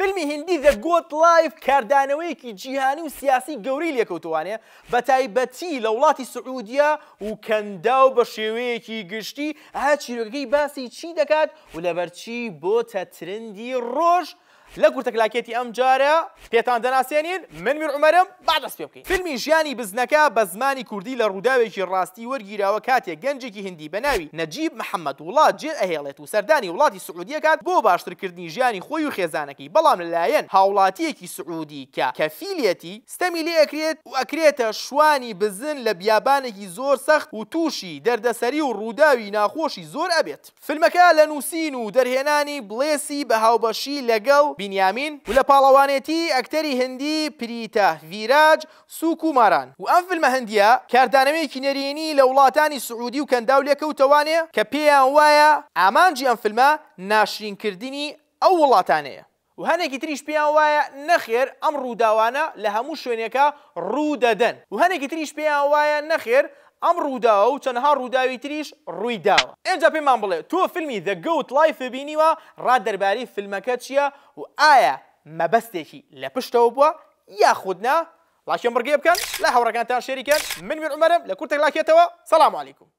فیلمی هندی The Good Life کاردانەوەیەکی جیهانی و سیاسی گەورەی لێکەوتووانەیە بە تایبەتی لە وڵاتی سعودیا و کەندا و بە شێوەیەکی گشتی چیرۆکەکەی باسی چی دەکات و لەبەرچی بۆتە ترندی ڕۆژ لە کورتەکلاکێتی ئەم جارە پێتان دەناسێنین من میر عومەرم با دەست پێ بکەین. فیلمی ژیانی بزنەکە بە زمانی کوردی لە ڕووداوێکی ڕاستی وەرگیراوە کاتێک گەنجێکی هندی بە ناوی نەجیب محەممەد وڵات جێ ئەهێڵێت و سەردانی وڵاتی سعودی کات بۆ باشترکردنی ژیانی خۆی و خێزانەکەی، بەڵام لەلایەن هاوڵاتیەکی سعودی کە کەفیلەتی ستەمی لێ ئەکرێت و ئەکرێتە شوانی بزن لە بیابانێکی زۆر سەخت و تووشی دەردەسەری و ڕووداوی ناخۆشی زۆر ئەبێت. فیلمەکە لە نووسین و دەرهێنانی بڵێسی بە هاوبەشی لەگەڵ بینیامین و لە پاڵەوانێتی ئەکتەری هندی پریتە ڤیراج سوکوماران و ئەم فیلمە هەندیە کاردانەوەیەکی نەرێنی لە وڵاتانی سعودی و کەندا و لێکەوتەوانێ کە پێیان وایە ئامانجی ئەم فیلمە ناشرینکردنی ئەو وڵاتانەیە و هەنێکی تریش پێیان وایە نەخێر ئەم ڕووداوانە لە هەموو شوێنێکە ڕوودەدەن و هەنێکی تریش پێیان وایە نەخێر ئەم ڕووداوە و چەندها ڕووداوی تریش ڕوویداوە. ئێجا پێمان بڵێ تۆ فیلمی The Good Life بینیوە، ڕاددەربارەی فیلمەکە چییە و ئایا مەبەستێکی لە پشتەوە بووە یاخودنا؟ لایکیان بڕگێ بکەن، لە هاوڕەکانتان شێریکەن. من میر عومەرم لە کورتەکلاکێتەوە. سەلام عەلیکوم.